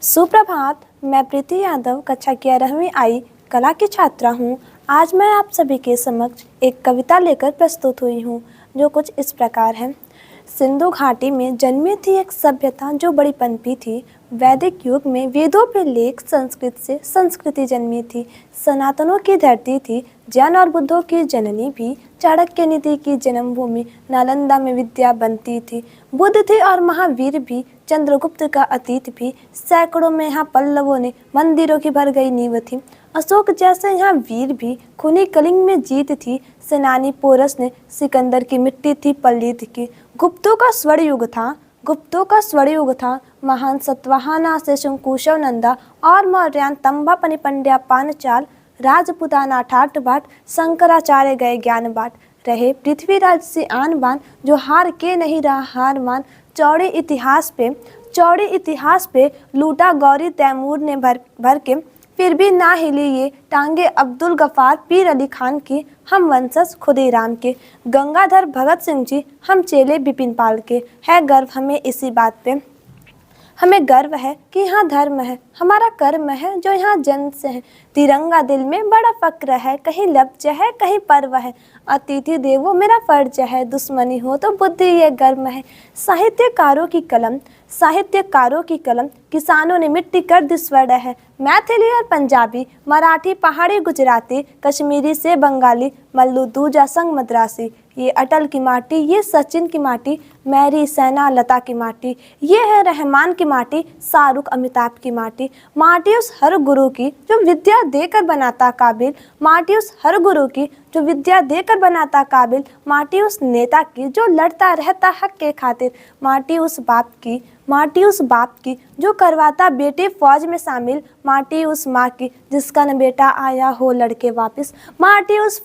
सुप्रभात। मैं प्रीति यादव कक्षा 11वीं आई कला की छात्रा हूँ। आज मैं आप सभी के समक्ष एक कविता लेकर प्रस्तुत हुई हूँ जो कुछ इस प्रकार है। सिंधु घाटी में जन्मी थी एक सभ्यता जो बड़ी पनपी थी। वैदिक युग में वेदों पे लेख संस्कृत से संस्कृति जन्मी थी। सनातनों की धरती थी, जैन और बुद्धों की जननी भी। चाणक्य नीति की जन्मभूमि नालंदा में विद्या बनती थी। बुद्ध थे और महावीर भी, चंद्रगुप्त का अतीत भी। सैकड़ों में यहाँ पल्लवों ने मंदिरों की भर गई नींव थी। अशोक जैसे यहाँ वीर भी, खूनी कलिंग में जीत थी। सेनानी पोरस ने सिकंदर की मिट्टी थी पल्लीत की। गुप्तों का स्वर्ण युग था। महान सतवाहना से शंकुशव नंदा और मौर्यान तंबा पनिपंड्या पांचाल। राजपुताना ठाट बाट, शंकराचार्य गए ज्ञान बाट। रहे पृथ्वीराज से आन बान, जो हार के नहीं रहा हार मान। चौड़े इतिहास पे लूटा गौरी तैमूर ने भर के। फिर भी ना हिली ये टांगे अब्दुल गफ्फार पीर अली खान की। हम वंशज खुदे राम के, गंगाधर भगत सिंह जी हम चेले बिपिन पाल के। है गर्व हमें इसी बात पे, हमें गर्व है कि यहाँ धर्म है, हमारा कर्म है जो यहाँ जन्म से है। तिरंगा दिल में बड़ा फक्र है, कहीं लफ्ज है कहीं पर्व है। अतिथि देवो मेरा फर्ज है, दुश्मनी हो तो बुद्धि ये गर्म है। साहित्यकारों की कलम किसानों ने मिट्टी कर दी स्वर्ण है। मैथिली और पंजाबी, मराठी, पहाड़ी, गुजराती, कश्मीरी से बंगाली, मल्लू दूजा संग मद्रासी। ये अटल की माटी, ये सचिन की माटी, मैरी सैना लता की माटी। ये है रहमान की माटी, शाहरुख अमिताभ की माटी। माटी उस हर गुरु की जो विद्या देकर बनाता काबिल। माटी उस हर गुरु की जो विद्या देकर बनाता काबिल। माटी उस नेता की जो लड़ता रहता हक के खातिर। माटी उस बाप की जो करवाता बेटे फौज में शामिल। माटी उस माँ की जिसका न बेटा आया हो लड़के वापस। माटी उस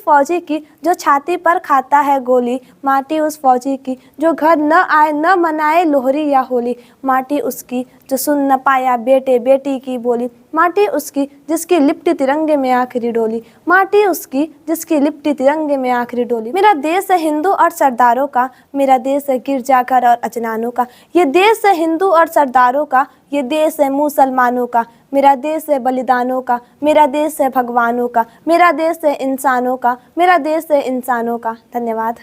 फौजी की जो छाती पर खाता है गोली। माटी उस फौजी की जो घर न आए न मनाए लोहरी या होली। माटी उसकी जो सुन न पाया बेटे बेटी की बोली। माटी उसकी जिसकी लिपटी तिरंगे में आखिरी डोली। माटी उसकी जिसकी लिपटी तिरंगे में आखिरी डोली। मेरा देश है हिंदू और सरदारों का, मेरा देश है गिरजाघर और अजनानों का। ये देश है हिंदू और सरदारों का, ये देश है मुसलमानों का। मेरा देश है बलिदानों का, मेरा देश है भगवानों का। मेरा देश है इंसानों का, मेरा देश है इंसानों का। धन्यवाद।